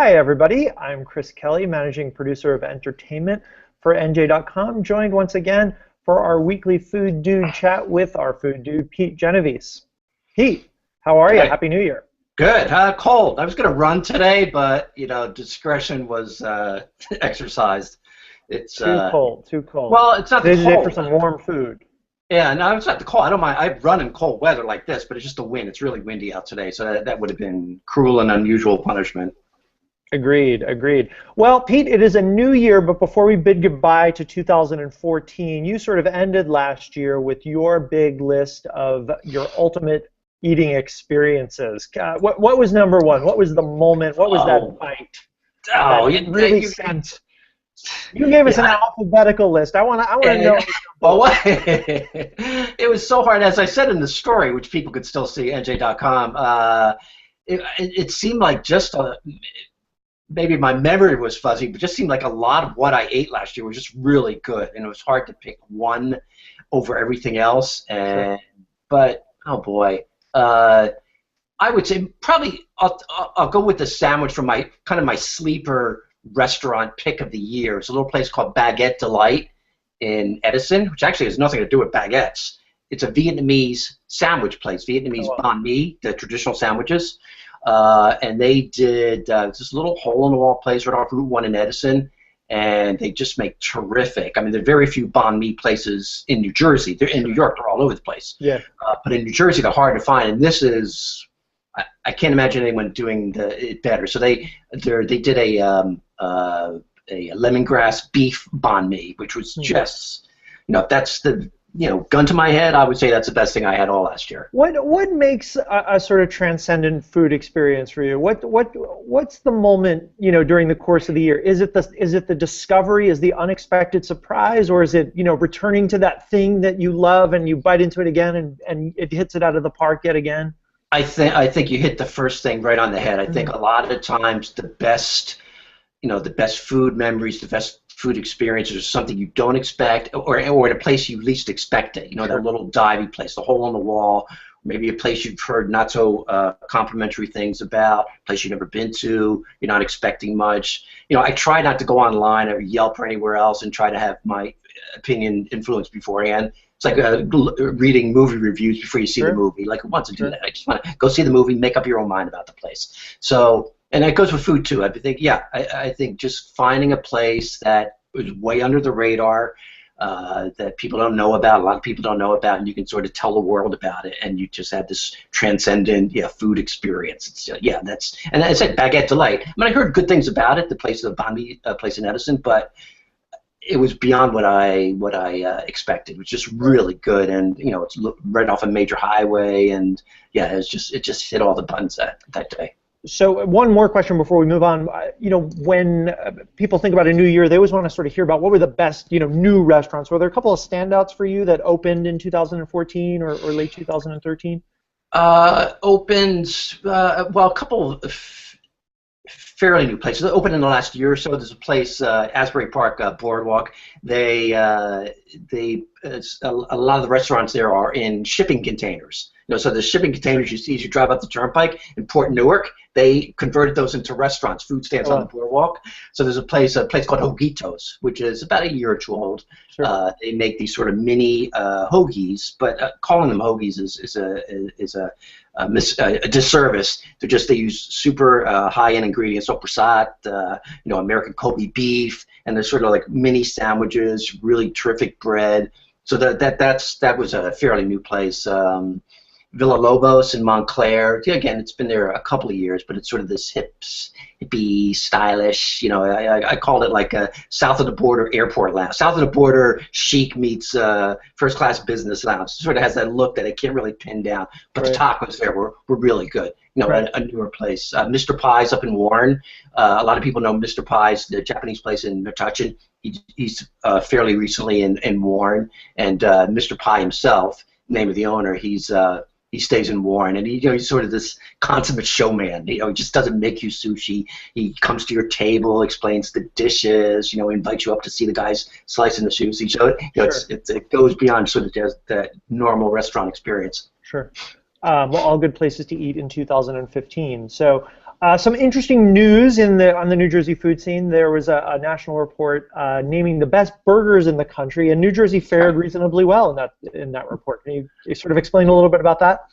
Hi, everybody. I'm Chris Kelly, managing producer of entertainment for NJ.com, joined once again for our weekly Food Dude chat with our food dude, Pete Genovese. Pete, how are you? Hey, Happy New Year. good. Cold. I was going to run today, but discretion was exercised. It's Too cold, too cold. well, it's not the Today's the day for cold. some warm food. Yeah, no, it's not the cold. I don't mind. I run in cold weather like this, but it's just the wind. It's really windy out today, so that would have been cruel and unusual punishment. Agreed, agreed. Well, Pete, it is a new year, but before we bid goodbye to 2014, you sort of ended last year with your big list of your ultimate eating experiences. What was number one? What was the moment? What was Oh, that bite oh, that really you, sent? You gave us an yeah. alphabetical list. I want to know. Oh, it was so hard. As I said in the story, which people could still see, NJ.com, it seemed like maybe my memory was fuzzy, but just seemed like a lot of what I ate last year was just really good, and it was hard to pick one over everything else. But oh boy, I would say probably I'll go with the sandwich from my kind of my sleeper restaurant pick of the year. It's a little place called Baguette Delight in Edison, which actually has nothing to do with baguettes. It's a Vietnamese sandwich place, Vietnamese banh mi, the traditional sandwiches. And they did this little hole-in-the-wall place right off Route 1 in Edison, and they just make terrific. I mean, there are very few banh mi places in New Jersey. They're in New York, they're all over the place. Yeah. But in New Jersey, they're hard to find, and this is, I can't imagine anyone doing it better. So they did a lemongrass beef banh mi, which was just, that's the, gun to my head, I would say that's the best thing I had all last year. What makes a sort of transcendent food experience for you? What's the moment during the course of the year? Is it the discovery? Is the unexpected surprise, or is it returning to that thing that you love and you bite into it again and it hits it out of the park yet again? I think you hit the first thing right on the head. I think a lot of the times the best food memories, the best food experiences are something you don't expect, or in a place you least expect it. That little divey place, the hole in the wall, maybe a place you've heard not so complimentary things about, a place you've never been to, you're not expecting much. I try not to go online or Yelp or anywhere else and try to have my opinion influenced beforehand. It's like reading movie reviews before you see the movie. Like, who wants to do that? I just want to go see the movie, make up your own mind about the place. So, and that goes with food too. I think just finding a place that is way under the radar, that people don't know about, a lot of people don't know about, and you can sort of tell the world about it, and you just have this transcendent, food experience. It's, and as I said, Baguette Delight. I mean, I heard good things about it, the banh mi place in Edison, but it was beyond what I expected. It was just really good, and it's right off a major highway, and it just hit all the buttons that day. So one more question before we move on. When people think about a new year, they always want to sort of hear about what were the best new restaurants. Were there a couple of standouts for you that opened in 2014 or late 2013? Opened a couple of fairly new places. Opened in the last year or so. There's a place, Asbury Park Boardwalk. A lot of the restaurants there are in shipping containers. So the shipping containers you see as you drive up the turnpike in Port Newark, they converted those into restaurants, food stands on the boardwalk. So there's a place called Hoguitos, which is about a year or two old. Sure. They make these sort of mini hoagies, but calling them hoagies is a disservice. They use super high-end ingredients, so prasad, American Kobe beef, and they're sort of like mini sandwiches, really terrific bread. So that was a fairly new place. Villa Lobos in Montclair. Again, it's been there a couple of years, but it's sort of this hippie, stylish. I called it like a south of the border airport lounge. South of the border chic meets first class business lounge. It sort of has that look that I can't really pin down. But the tacos there were really good. A newer place. Mr. Pies up in Warren. A lot of people know Mr. Pies, the Japanese place in Metuchen. He's fairly recently in Warren, and Mr. Pie himself, name of the owner, he stays in Warren, and he's sort of this consummate showman. He just doesn't make you sushi. He comes to your table, explains the dishes, invites you up to see the guys slicing the sushi. So it goes beyond sort of just that normal restaurant experience. Sure. Well, all good places to eat in 2015. So Some interesting news on the New Jersey food scene. There was a national report naming the best burgers in the country, and New Jersey fared reasonably well in that report. Can you sort of explain a little bit about that?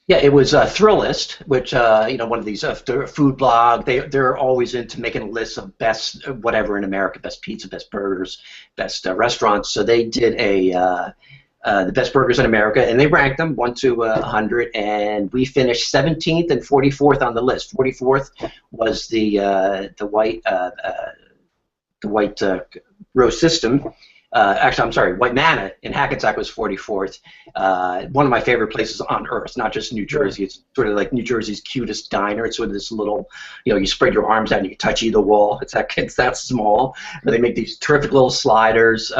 Yeah, it was Thrillist, which one of these food blog. They're always into making lists of best whatever in America, best pizza, best burgers, best restaurants. So they did the best burgers in America, and they ranked them 1 to 100, and we finished 17th and 44th on the list. 44th was the white roast system. Actually, I'm sorry, White Manna in Hackensack was 44th. One of my favorite places on earth, not just New Jersey. It's sort of like New Jersey's cutest diner. It's sort of this little, you spread your arms out and you can touch either wall. It's that small. But they make these terrific little sliders.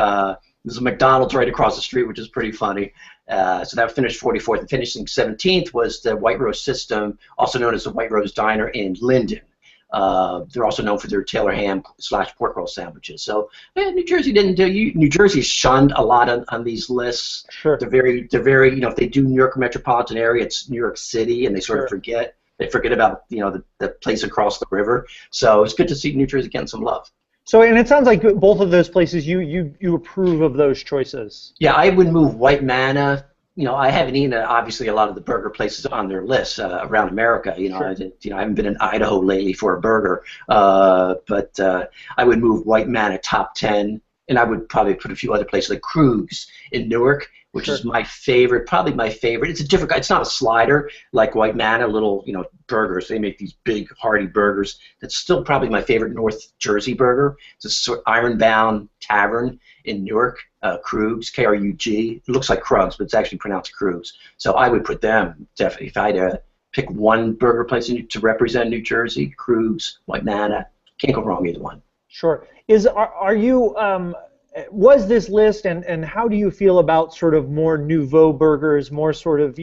There's a McDonald's right across the street, which is pretty funny. So that finished 44th. And finishing 17th was the White Rose System, also known as the White Rose Diner in Linden. They're also known for their Taylor ham / pork roll sandwiches. So New Jersey didn't do. New Jersey's shunned a lot on these lists. Sure. They're very. If they do New York metropolitan area, it's New York City, and they sort of forget. They forget about the place across the river. So it's good to see New Jersey getting some love. So, and it sounds like both of those places you approve of those choices. Yeah, I would move White Manna. I haven't eaten obviously a lot of the burger places on their list around America. I haven't been in Idaho lately for a burger, but I would move White Manna top 10, and I would probably put a few other places like Krug's in Newark, which is my favorite, probably my favorite. It's a different. It's not a slider like White Manna, little burgers. They make these big hearty burgers. That's still probably my favorite North Jersey burger. It's a sort of ironbound tavern in Newark. Krug's, Krug. It looks like Krug's, but it's actually pronounced Krug's. So I would put them definitely. If I had to pick one burger place to represent New Jersey, Krug's, White Manna. Can't go wrong either one. Sure. Are you was this list and how do you feel about sort of more nouveau burgers, more sort of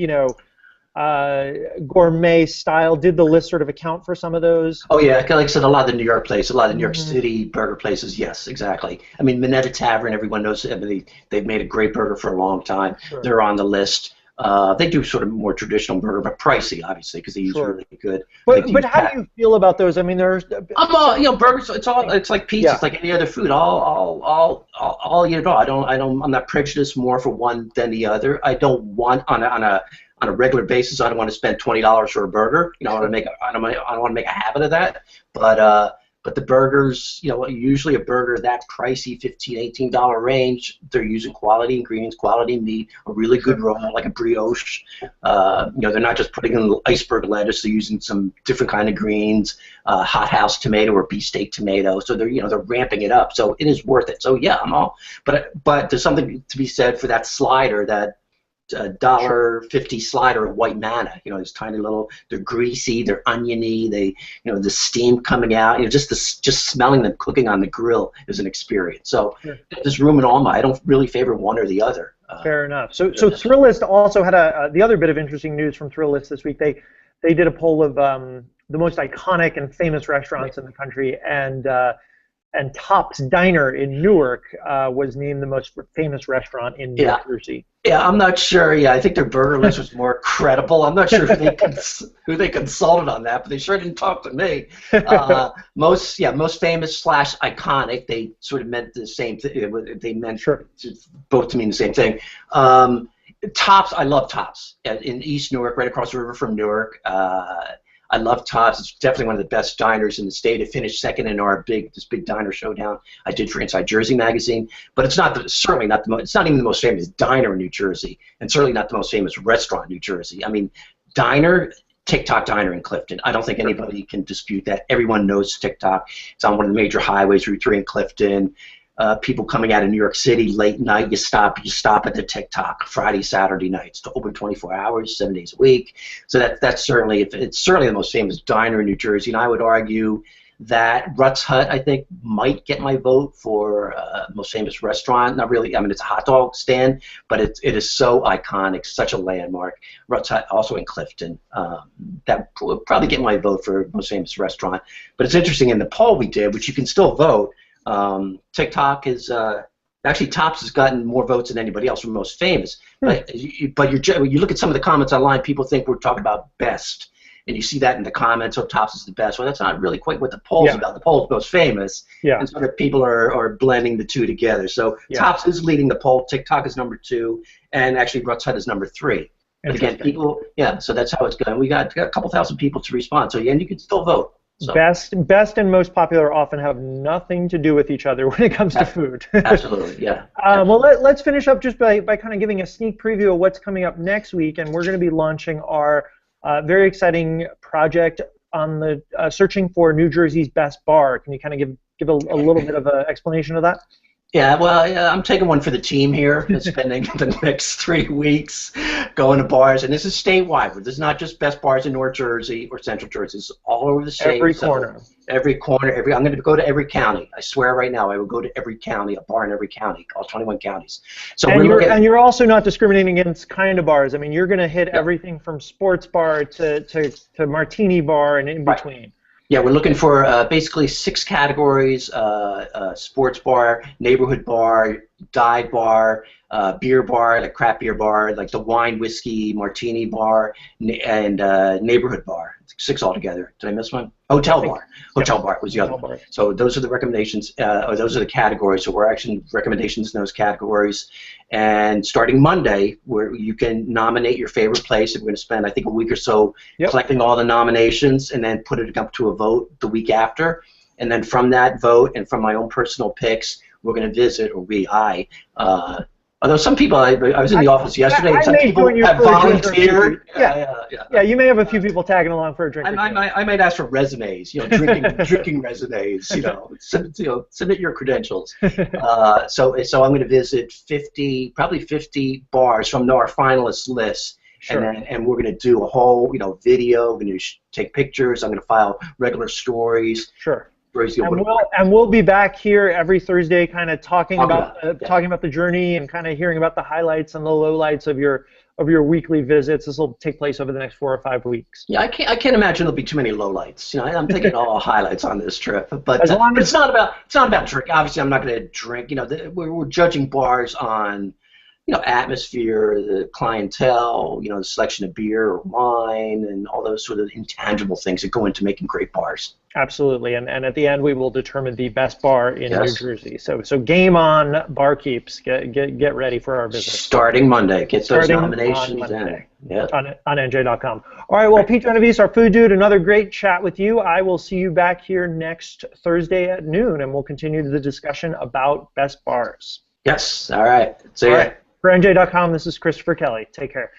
gourmet style? Did the list sort of account for some of those? Oh yeah, like I said, a lot of the New York places, a lot of the New York City burger places. Yes, exactly. I mean, Minetta Tavern, everyone knows. They've made a great burger for a long time. Sure. They're on the list. They do sort of more traditional burger, but pricey, obviously, because they use really good. But how do you feel about those? I mean, there's. Burgers. It's like pizza. Yeah. It's like any other food. I'll eat it all. I'm not prejudiced more for one than the other. I don't want on a regular basis. I don't want to spend $20 for a burger. I don't want to make a habit of that. But the burgers, usually a burger that pricey, $15, $18 range, they're using quality ingredients, quality meat, a really good roll, like a brioche. They're not just putting in iceberg lettuce. They're using some different kind of greens, hothouse tomato or beefsteak tomato. So they're ramping it up. So it is worth it. So yeah, I'm all. But there's something to be said for that slider, that $1.50 slider of White Manna. These tiny little. They're greasy. They're oniony. They, the steam coming out. Just smelling them cooking on the grill is an experience. So there's room in all my. I don't really favor one or the other. Fair enough. So Thrillist also had the other bit of interesting news from Thrillist this week. They did a poll of the most iconic and famous restaurants in the country, and Top's Diner in Newark was named the most famous restaurant in New Jersey. Yeah, I'm not sure. Yeah, I think their burger list was more credible. I'm not sure who they consulted on that, but they sure didn't talk to me. Most famous / iconic. They sort of meant the same thing. They meant both to mean the same thing. Tops, I love Tops in East Newark, right across the river from Newark. I love Tops. It's definitely one of the best diners in the state. It finished second in our big diner showdown I did for Inside Jersey magazine. But it's certainly not it's not even the most famous diner in New Jersey, and certainly not the most famous restaurant in New Jersey. I mean, TikTok Diner in Clifton. I don't think anybody can dispute that. Everyone knows TikTok. It's on one of the major highways, Route 3 in Clifton. People coming out of New York City late night, you stop at the TikTok Friday, Saturday nights. To open 24 hours, 7 days a week. So it's certainly the most famous diner in New Jersey, and I would argue that Rutt's Hut, I think, might get my vote for most famous restaurant. Not really. I mean, it's a hot dog stand, but it is so iconic, such a landmark. Rutt's Hut, also in Clifton, that will probably get my vote for most famous restaurant. But it's interesting in the poll we did, which you can still vote. TikTok is actually Tops has gotten more votes than anybody else for most famous. But you look at some of the comments online, people think we're talking about best, and you see that in the comments. Oh, Tops is the best. Well, that's not really quite what the poll's about. The poll's most famous, and sort of people are blending the two together. So Tops is leading the poll. TikTok is number 2, and actually Ruts Hut is number 3. But again, people, so that's how it's going. We got a couple thousand people to respond. So and you can still vote. So. Best and most popular often have nothing to do with each other when it comes to food. Absolutely, yeah. Well, let's finish up just by kind of giving a sneak preview of what's coming up next week, and we're going to be launching our very exciting project on the searching for New Jersey's best bar. Can you kind of give a little bit of an explanation of that? Yeah, well, I'm taking one for the team here, spending the next 3 weeks going to bars, and this is statewide. This is not just best bars in North Jersey or Central Jersey. It's all over the state. Every corner. I'm going to go to every county. I swear right now I will go to every county, a bar in every county, all 21 counties. So and you're also not discriminating against kind of bars. I mean, you're going to hit everything from sports bar to martini bar and in between. Right. Yeah, we're looking for basically 6 categories: sports bar, neighborhood bar, dive bar, beer bar, like craft beer bar, like the wine, whiskey, martini bar, and neighborhood bar. 6 altogether. Did I miss one? Hotel bar. Hotel bar was the other one. So those are the recommendations, or those are the categories. So we're actually recommendations in those categories. And starting Monday, where you can nominate your favorite place. We're going to spend, I think, a week or so collecting all the nominations, and then put it up to a vote the week after. And then from that vote and from my own personal picks, we're going to visit, or although some people, I was in the office yesterday, and some people have volunteered. Yeah, you may have a few people tagging along for a drink. I might ask for resumes, drinking resumes, submit your credentials. So I'm going to visit probably 50 bars from our finalist list. Sure. And we're going to do a whole, video. We're going to take pictures. I'm going to file regular stories. Sure. And we'll be back here every Thursday, kind of talking about the journey and kind of hearing about the highlights and the lowlights of your weekly visits. This will take place over the next 4 or 5 weeks. Yeah, I can't imagine there'll be too many lowlights. I'm taking all highlights on this trip, but it's not about drink. Obviously, I'm not going to drink. We're judging bars on atmosphere, the clientele, the selection of beer or wine, and all those sort of intangible things that go into making great bars. Absolutely, and at the end we will determine the best bar in New Jersey. So game on, barkeeps. Get ready for our visit. Starting Monday. Get those nominations in. Yeah. On NJ.com. All right, well, Peter Genovese, our food dude, another great chat with you. I will see you back here next Thursday at noon, and we'll continue the discussion about best bars. Yes, all right. See ya. For NJ.com, this is Christopher Kelly. Take care.